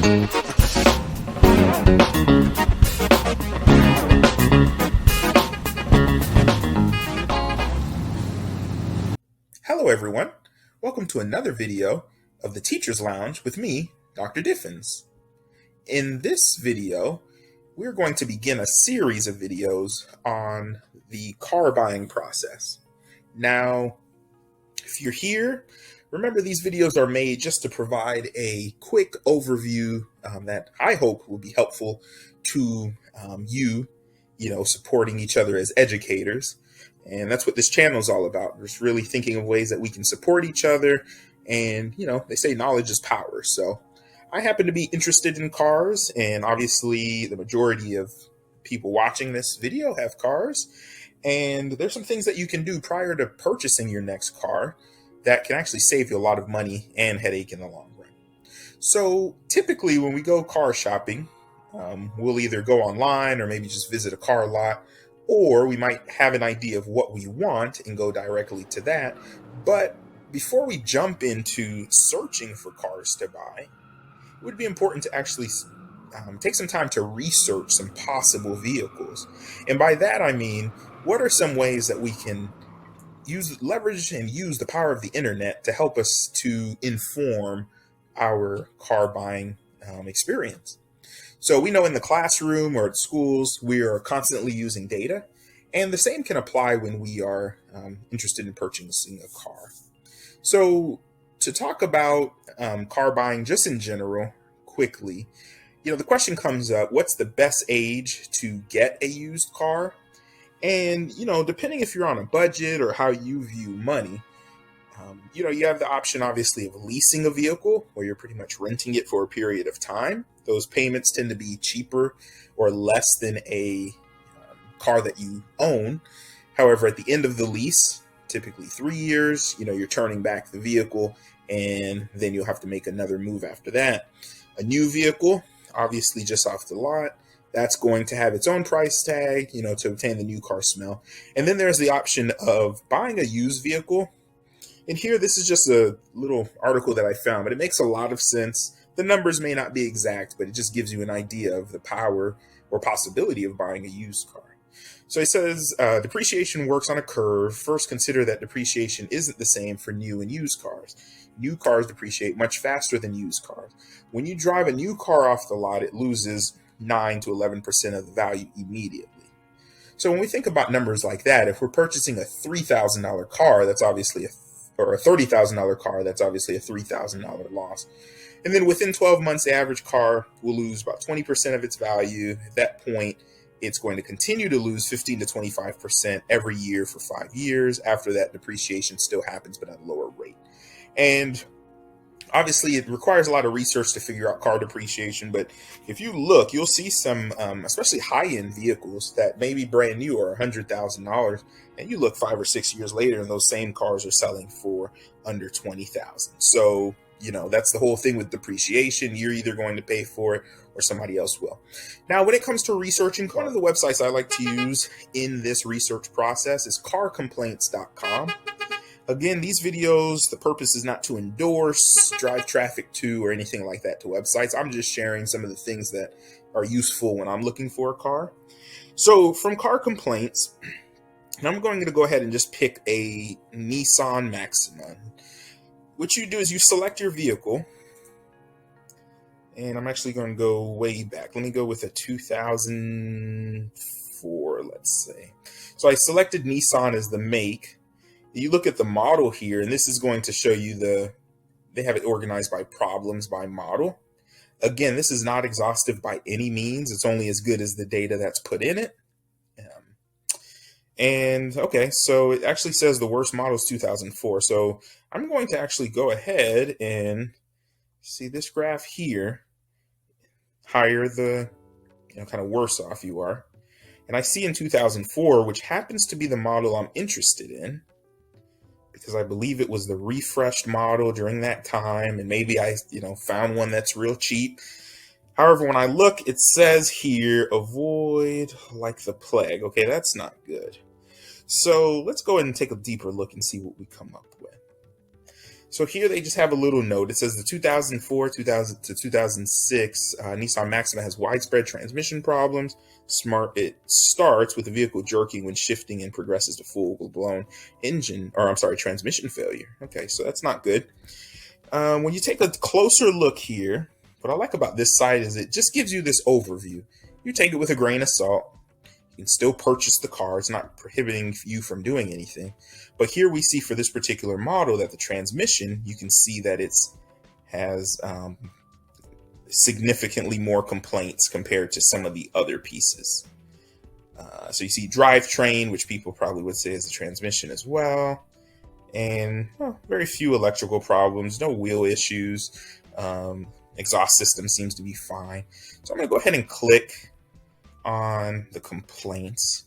Hello everyone, welcome to another video of the Teacher's Lounge with me, Dr. Diffins. In this video, we're going to begin a series of videos on the car buying process. Now, if you're here, remember these videos are made just to provide a quick overview that I hope will be helpful to you supporting each other as educators. And that's what this channel is all about. Just really thinking of ways that we can support each other. And, they say knowledge is power. So I happen to be interested in cars. And obviously, the majority of people watching this video have cars. And there's some things that you can do prior to purchasing your next car that can actually save you a lot of money and headache in the long run. So typically, when we go car shopping, we'll either go online or maybe just visit a car lot. Or we might have an idea of what we want and go directly to that. But before we jump into searching for cars to buy, it would be important to actually take some time to research some possible vehicles. And by that, I mean, what are some ways that we can leverage and use the power of the internet to help us to inform our car buying experience? So we know in the classroom or at schools, we are constantly using data, and the same can apply when we are interested in purchasing a car. So to talk about car buying just in general, quickly, the question comes up, what's the best age to get a used car? And, depending if you're on a budget or how you view money, you have the option, obviously, of leasing a vehicle where you're pretty much renting it for a period of time. Those payments tend to be cheaper or less than a car that you own. However, at the end of the lease, typically 3 years, you're turning back the vehicle, and then you'll have to make another move after that. A new vehicle, obviously just off the lot, that's going to have its own price tag, to obtain the new car smell. And then there's the option of buying a used vehicle. And here, this is just a little article that I found, but it makes a lot of sense. The numbers may not be exact, but it just gives you an idea of the power or possibility of buying a used car. So it says, depreciation works on a curve. First, consider that depreciation isn't the same for new and used cars. New cars depreciate much faster than used cars. When you drive a new car off the lot, it loses 9 to 11% of the value immediately. So when we think about numbers like that, if we're purchasing a $3,000 car, that's obviously or a $30,000 car, that's obviously a $3,000 loss. And then within 12 months, the average car will lose about 20% of its value. At that point, it's going to continue to lose 15 to 25% every year for 5 years. After that, depreciation still happens, but at a lower rate. And obviously, it requires a lot of research to figure out car depreciation. But if you look, you'll see some, especially high-end vehicles that may be brand new or $100,000. And you look 5 or 6 years later, and those same cars are selling for under $20,000. So, that's the whole thing with depreciation. You're either going to pay for it or somebody else will. Now, when it comes to researching, one of the websites I like to use in this research process is carcomplaints.com. Again, these videos, the purpose is not to endorse, drive traffic to, or anything like that to websites. I'm just sharing some of the things that are useful when I'm looking for a car. So from Car Complaints, I'm going to go ahead and just pick a Nissan Maxima. What you do is you select your vehicle. And I'm actually going to go way back. Let me go with a 2004, let's say. So I selected Nissan as the make. You look at the model here, and this is going to show you they have it organized by problems, by model. Again, this is not exhaustive by any means. It's only as good as the data that's put in it. So it actually says the worst model is 2004. So I'm going to actually go ahead and see this graph here. Higher the, kind of worse off you are. And I see in 2004, which happens to be the model I'm interested in, because I believe it was the refreshed model during that time, and maybe I, found one that's real cheap. However, when I look, it says here, avoid like the plague. Okay, that's not good. So let's go ahead and take a deeper look and see what we come up with. So here they just have a little note. It says the 2004 2000 to 2006 Nissan Maxima has widespread transmission problems. It starts with the vehicle jerking when shifting and progresses to full-blown transmission failure. Okay, so that's not good. When you take a closer look here, what I like about this site is it just gives you this overview. You take it with a grain of salt. You can still purchase the car. It's not prohibiting you from doing anything. But here we see for this particular model that the transmission, you can see that it has significantly more complaints compared to some of the other pieces. So you see drivetrain, which people probably would say is the transmission as well. And very few electrical problems, no wheel issues. Exhaust system seems to be fine. So I'm going to go ahead and click on the complaints.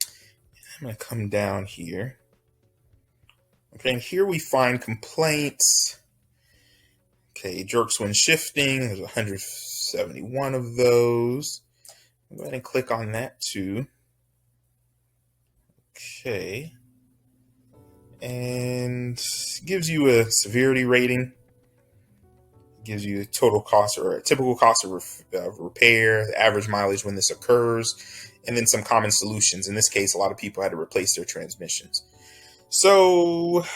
I'm going to come down here. Okay, and here we find complaints. Okay, jerks when shifting. There's 171 of those. I'll go ahead and click on that too. Okay. And gives you a severity rating. Gives you a total cost or a typical cost of repair, the average mileage when this occurs, and then some common solutions. In this case, a lot of people had to replace their transmissions. So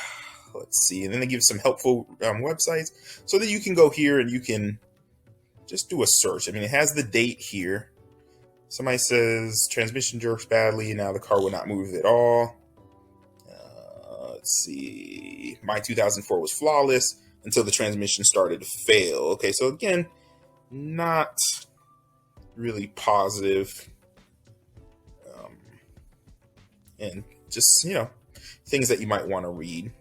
let's see. And then they give some helpful websites so that you can go here and you can just do a search. I mean, it has the date here. Somebody says transmission jerks badly. Now the car will not move at all. Let's see. My 2004 was flawless until the transmission started to fail. Okay, so again, not really positive. And just, things that you might want to read.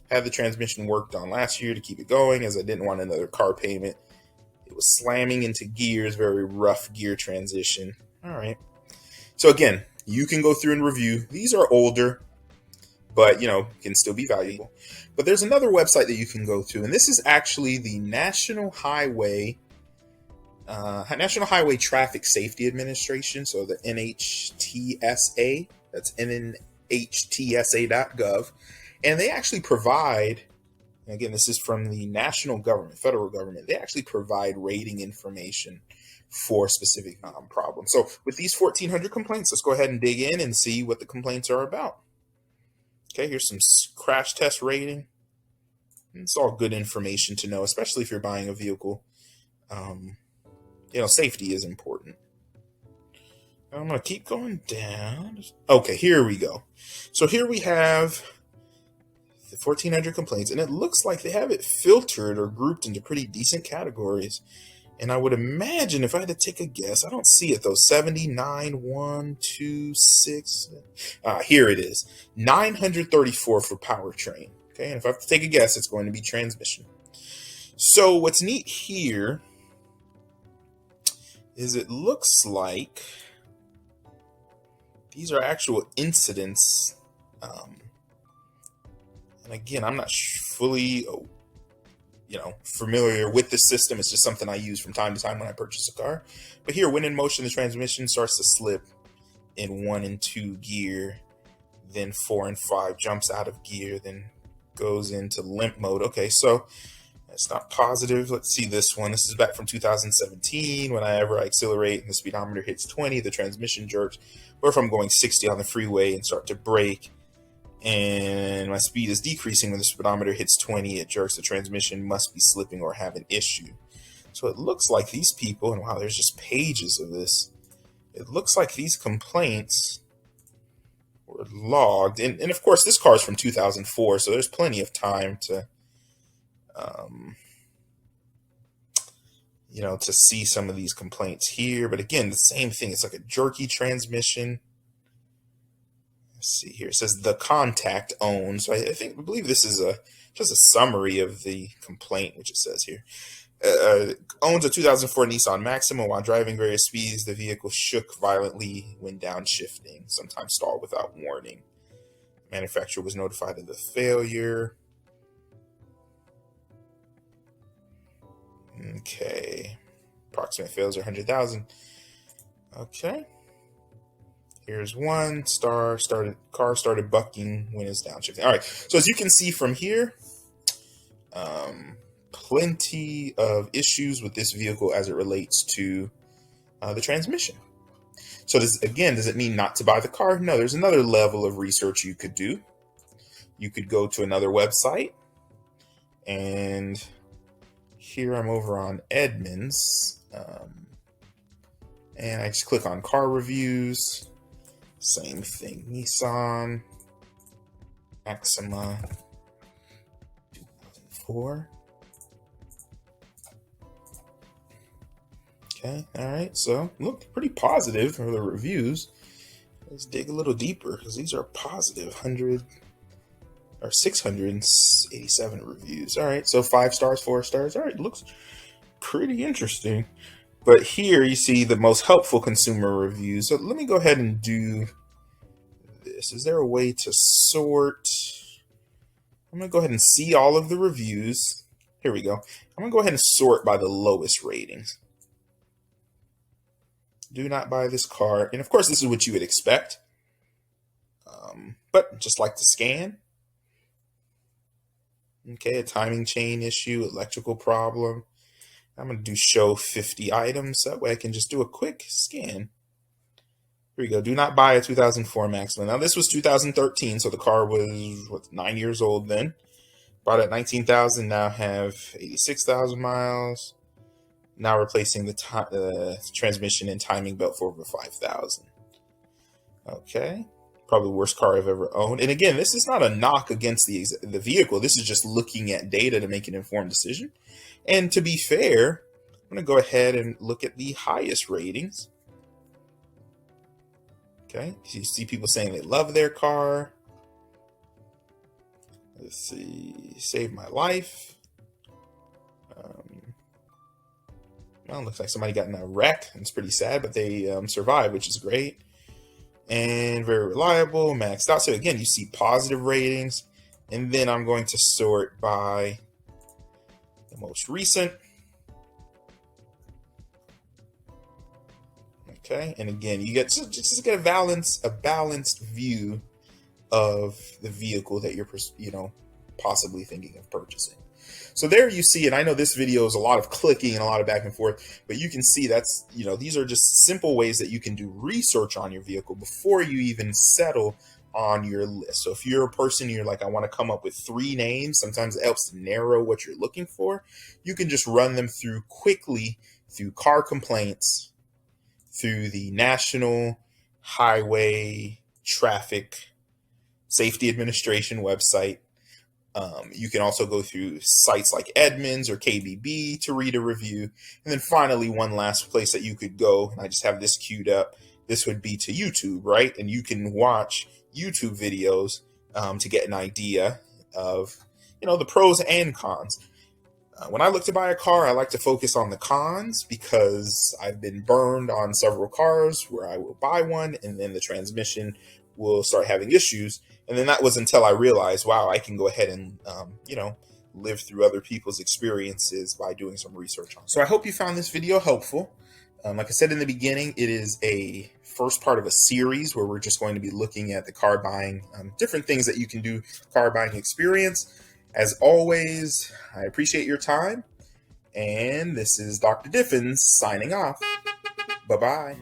Had the transmission worked on last year to keep it going, as I didn't want another car payment. It was slamming into gears, very rough gear transition. All right. So again, you can go through and review. These are older, but can still be valuable. But there's another website that you can go to, and this is actually the National Highway Traffic Safety Administration, so the NHTSA. That's NHTSA.gov, and they actually provide. And again, this is from the national government, federal government. They actually provide rating information for specific problems. So with these 1,400 complaints, let's go ahead and dig in and see what the complaints are about. Okay, here's some crash test rating. It's all good information to know, especially if you're buying a vehicle. Safety is important. I'm going to keep going down. Okay, here we go. So here we have the 1,400 complaints, and it looks like they have it filtered or grouped into pretty decent categories. And I would imagine, if I had to take a guess, I don't see it though. 79, 1, 2, 6. Here it is. 934 for powertrain. Okay, and if I have to take a guess, it's going to be transmission. So what's neat here is it looks like these are actual incidents. And again, I'm not fully familiar with the system. It's just something I use from time to time when I purchase a car. But here, when in motion, the transmission starts to slip in 1 and 2 gear, then 4 and 5 jumps out of gear, then goes into limp mode. Okay, so that's not positive. Let's see this one. This is back from 2017. Whenever I accelerate and the speedometer hits 20, the transmission jerks. Or if I'm going 60 on the freeway and start to brake, and my speed is decreasing when the speedometer hits 20, it jerks. The transmission must be slipping or have an issue. So it looks like these people, and wow, there's just pages of this. It looks like these complaints were logged. And of course, this car is from 2004, so there's plenty of time to, to see some of these complaints here. But again, the same thing. It's like a jerky transmission. Let's see here. It says the contact owns. So I believe this is just a summary of the complaint, which it says here. Owns a 2004 Nissan Maxima. While driving various speeds, the vehicle shook violently when downshifting, sometimes stalled without warning. Manufacturer was notified of the failure. Okay. Approximate fails are 100,000. Okay. Here's 1 star, car started bucking when it's downshifting. All right, so as you can see from here, plenty of issues with this vehicle as it relates to the transmission. So does it mean not to buy the car? No, there's another level of research you could do. You could go to another website, and here I'm over on Edmunds, and I just click on car reviews. Same thing, Nissan Maxima 2004. Okay, all right, so look pretty positive for the reviews. Let's dig a little deeper because these are positive 687 reviews. All right, so 5 stars, 4 stars. All right, looks pretty interesting. But here you see the most helpful consumer reviews. So let me go ahead and do this. Is there a way to sort? I'm going to go ahead and see all of the reviews. Here we go. I'm going to go ahead and sort by the lowest ratings. Do not buy this car. And of course, this is what you would expect. But just like to scan. Okay, a timing chain issue, electrical problem. I'm going to do show 50 items. That way I can just do a quick scan. Here we go. Do not buy a 2004 Maxima. Now this was 2013, so the car was 9 years old then. Bought at 19,000, now have 86,000 miles. Now replacing the transmission and timing belt for over 5,000. Okay. Probably the worst car I've ever owned. And again, this is not a knock against the vehicle. This is just looking at data to make an informed decision. And to be fair, I'm going to go ahead and look at the highest ratings. Okay. So you see people saying they love their car. Let's see. Saved my life. Well, looks like somebody got in a wreck. It's pretty sad, but they survived, which is great. And very reliable, maxed out. So again, you see positive ratings. And then I'm going to sort by the most recent. Okay, and again, you get just get a balanced view of the vehicle that you're possibly thinking of purchasing. So there you see, and I know this video is a lot of clicking and a lot of back and forth, but you can see that's, these are just simple ways that you can do research on your vehicle before you even settle on your list. So if you're a person, you're like, I want to come up with 3 names, sometimes it helps to narrow what you're looking for. You can just run them through quickly through car complaints, through the National Highway Traffic Safety Administration website. You can also go through sites like Edmunds or KBB to read a review. And then finally, one last place that you could go, and I just have this queued up, this would be to YouTube, right? And you can watch YouTube videos to get an idea of, the pros and cons. When I look to buy a car, I like to focus on the cons because I've been burned on several cars where I will buy one and then the transmission will start having issues. And then that was until I realized, wow, I can go ahead and, live through other people's experiences by doing some research on it. So I hope you found this video helpful. Like I said in the beginning, it is a first part of a series where we're just going to be looking at the car buying, different things that you can do, car buying experience. As always, I appreciate your time. And this is Dr. Diffins signing off. Bye-bye.